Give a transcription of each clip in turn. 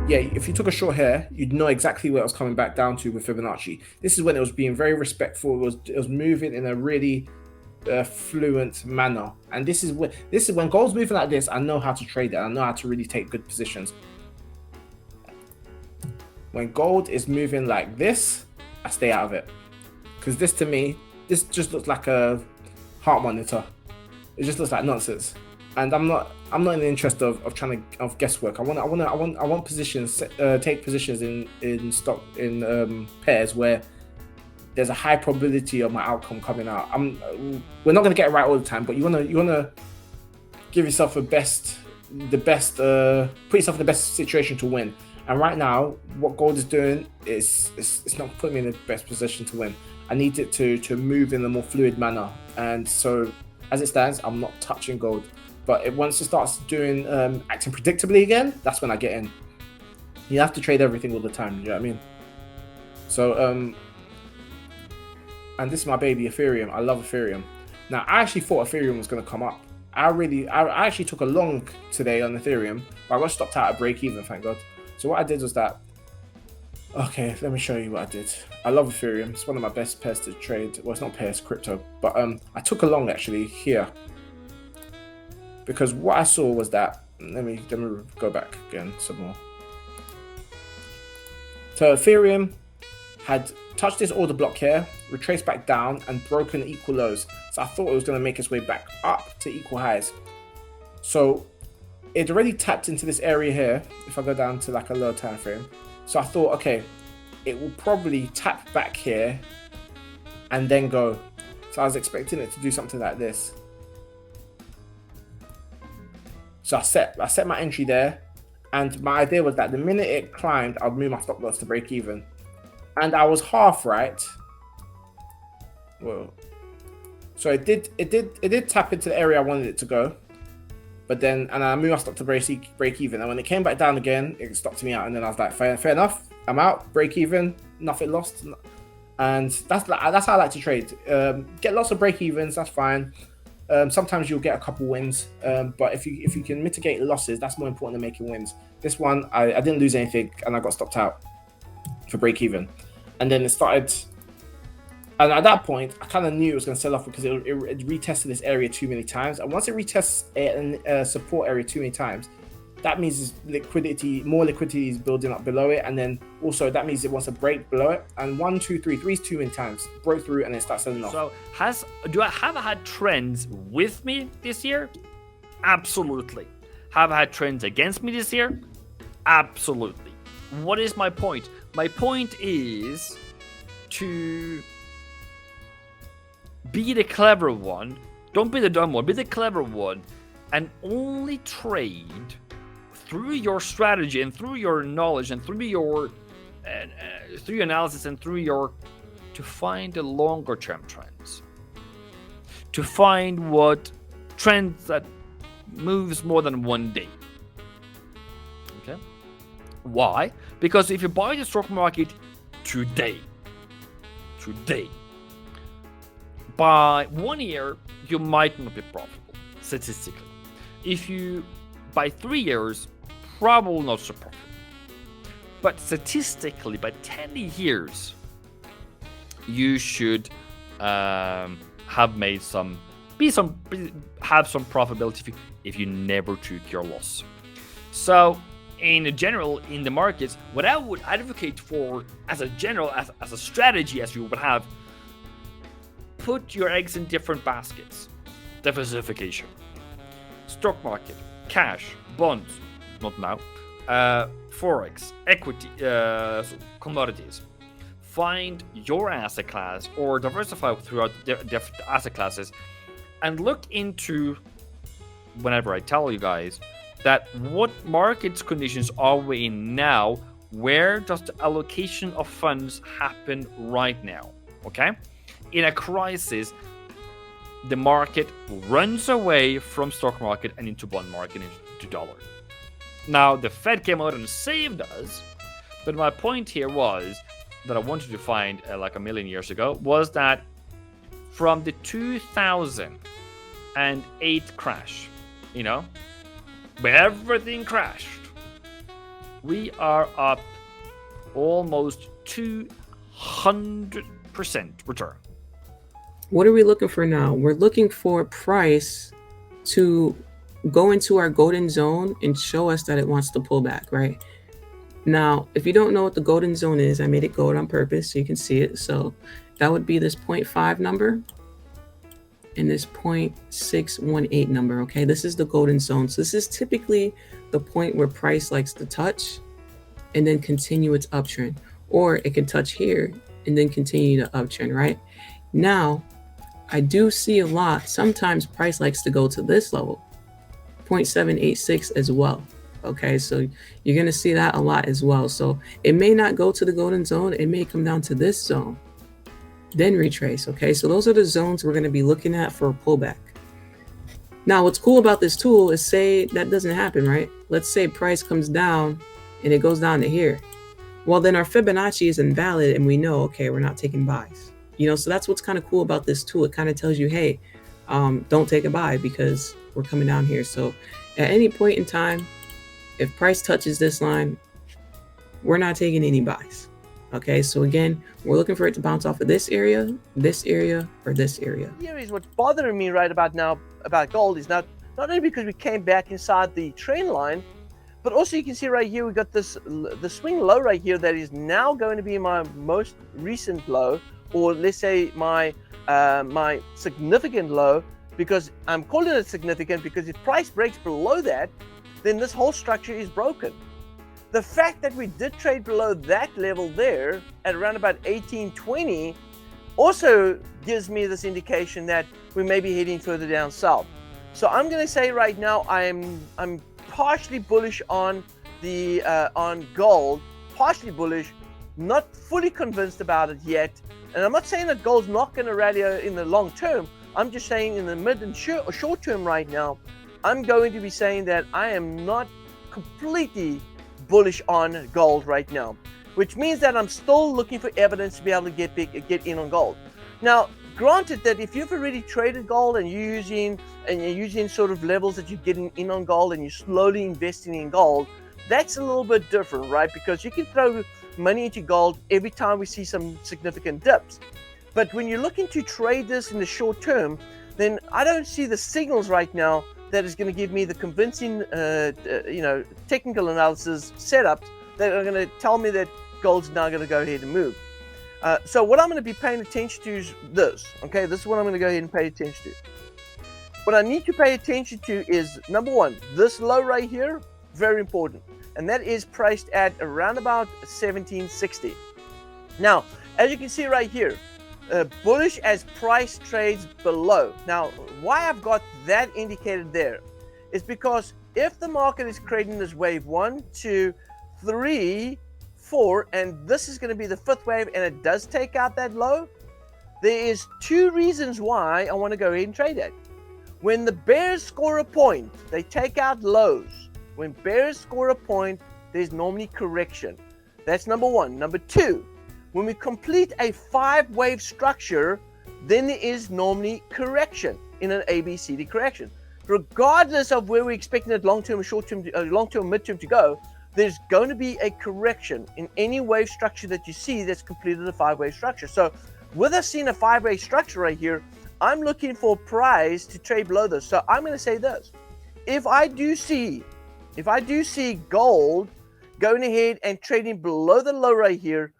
yeah, if you took a short hair, you'd know exactly where it was coming back down to with Fibonacci. This is when it was being very respectful. It was moving in a really fluent manner, and this is when gold's moving like this. I know how to trade it. I know how to really take good positions. When gold is moving like this, I stay out of it, because this to me, this just looks like a heart monitor. It just looks like nonsense, and I'm not in the interest of trying to of guesswork. I want positions, take positions in stock in pairs where there's a high probability of my outcome coming out. We're not gonna get it right all the time, but you wanna give yourself put yourself in the best situation to win. And right now, what gold is doing is it's not putting me in the best position to win. I need it to move in a more fluid manner, and so as it stands, I'm not touching gold. But once it starts doing acting predictably again, that's when I get in. You have to trade everything all the time. You know what I mean? So and this is my baby Ethereum. I love Ethereum. Now I actually thought Ethereum was going to come up. I actually took a long today on Ethereum, but I got stopped out at break even, thank God. So what I did was that, okay, let me show you what I did. I love Ethereum. It's one of my best pairs to trade. Well, it's not pairs, crypto. But I took a long actually here, because what I saw was that, let me go back again some more. So Ethereum had touched this order block here, retraced back down, and broken equal lows. So I thought it was going to make its way back up to equal highs. So it already tapped into this area here. If I go down to like a lower time frame, so I thought, okay, it will probably tap back here and then go. So I was expecting it to do something like this. So I set my entry there, and my idea was that the minute it climbed, I'd move my stop loss to break even. And I was half right. Well, so it did tap into the area I wanted it to go, but then I moved my stop to break even. And when it came back down again, it stopped me out. And then I was like, fair enough, I'm out, break even, nothing lost. And that's how I like to trade. Get lots of break evens, that's fine. Sometimes you'll get a couple wins, but if you can mitigate losses, that's more important than making wins. This one, I didn't lose anything, and I got stopped out for break even. And then it started, and at that point, I kind of knew it was going to sell off, because it retested this area too many times. And once it retests a support area too many times, that means more liquidity is building up below it. And then also that means it wants to break below it. And 1, 2, 3 is too many times. Broke through and then starts selling off. So do I have had trends with me this year? Absolutely. Have I had trends against me this year? Absolutely. What is my point? My point is to be the clever one. Don't be the dumb one. Be the clever one, and only trade through your strategy and through your knowledge and through your analysis and to find the longer term trends. To find what trends that moves more than one day. Okay. Why? Because if you buy the stock market today, by 1 year, you might not be profitable, statistically. If you by 3 years, probably not so profitable. But statistically, by 10 years, you should have some profitability if you never took your loss. So in general, in the markets, what I would advocate for as a strategy, as you would have, put your eggs in different baskets. Diversification. Stock market, cash, bonds, not now, forex, equity, commodities. Find your asset class or diversify throughout different asset classes, and look into, whenever I tell you guys, that what market conditions are we in now, where does the allocation of funds happen right now, okay? In a crisis, the market runs away from stock market and into bond market and into dollar. Now, the Fed came out and saved us, but my point here was that I wanted to find like a million years ago was that from the 2008 crash, where everything crashed, we are up almost 200% return. What are we looking for now? We're looking for price to go into our golden zone and show us that it wants to pull back, right? Now, if you don't know what the golden zone is, I made it gold on purpose so you can see it. So that would be this 0.5 number and this 0.618 number, okay? This is the golden zone. So this is typically the point where price likes to touch and then continue its uptrend. Or it can touch here and then continue the uptrend, right? Now, I do see a lot. Sometimes price likes to go to this level, 0.786 as well. Okay, so you're going to see that a lot as well. So it may not go to the golden zone. It may come down to this zone, then retrace. Okay, so those are the zones we're going to be looking at for a pullback. Now, what's cool about this tool is, say that doesn't happen, right? Let's say price comes down and it goes down to here. Well, then our Fibonacci is invalid and we know, okay, we're not taking buys. You know, so that's what's kind of cool about this tool. It kind of tells you, hey, don't take a buy because we're coming down here. So at any point in time, if price touches this line, we're not taking any buys. Okay, so again, we're looking for it to bounce off of this area, or this area. Here is what's bothering me right about now about gold is not only because we came back inside the trend line, but also you can see right here we got this the swing low right here that is now going to be my most recent low, or let's say my my significant low, because I'm calling it significant because if price breaks below that, then this whole structure is broken. The fact that we did trade below that level there at around about 1820 also gives me this indication that we may be heading further down south. So I'm going to say right now I'm partially bullish on the on gold, partially bullish, not fully convinced about it yet. And I'm not saying that gold's not going to rally in the long term. I'm just saying in the mid and short term right now, I'm going to be saying that I am not completely bullish on gold right now, which means that I'm still looking for evidence to be able to get in on gold. Now, granted that if you've already traded gold and you're using sort of levels that you're getting in on gold and you're slowly investing in gold, that's a little bit different, right? Because you can throw money into gold every time we see some significant dips. But when you're looking to trade this in the short term, then I don't see the signals right now that is going to give me the convincing, technical analysis setups that are going to tell me that gold's now going to go ahead and move. So what I'm going to be paying attention to is this. Okay, this is what I'm going to go ahead and pay attention to. What I need to pay attention to is, number one, this low right here, very important, and that is priced at around about 1760. Now, as you can see right here, bullish as price trades below. Now, why I've got that indicated there is because if the market is creating this wave 1, 2, 3, 4, and this is going to be the fifth wave, and it does take out that low, there is two reasons why I want to go ahead and trade that. When the bears score a point, they take out lows. When bears score a point, there's normally correction. That's number one. Number two, when we complete a 5-wave structure, then there is normally correction in an ABCD correction. Regardless of where we're expecting it long-term, short-term, long-term, mid-term to go, there's going to be a correction in any wave structure that you see that's completed a 5-wave structure. So with us seeing a 5-wave structure right here, I'm looking for price to trade below this. So I'm going to say this. If I do see gold going ahead and trading below the low right here,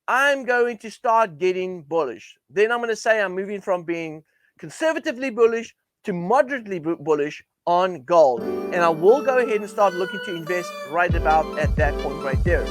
I'm going to start getting bullish. Then I'm going to say I'm moving from being conservatively bullish to moderately bullish on gold. And I will go ahead and start looking to invest right about at that point right there.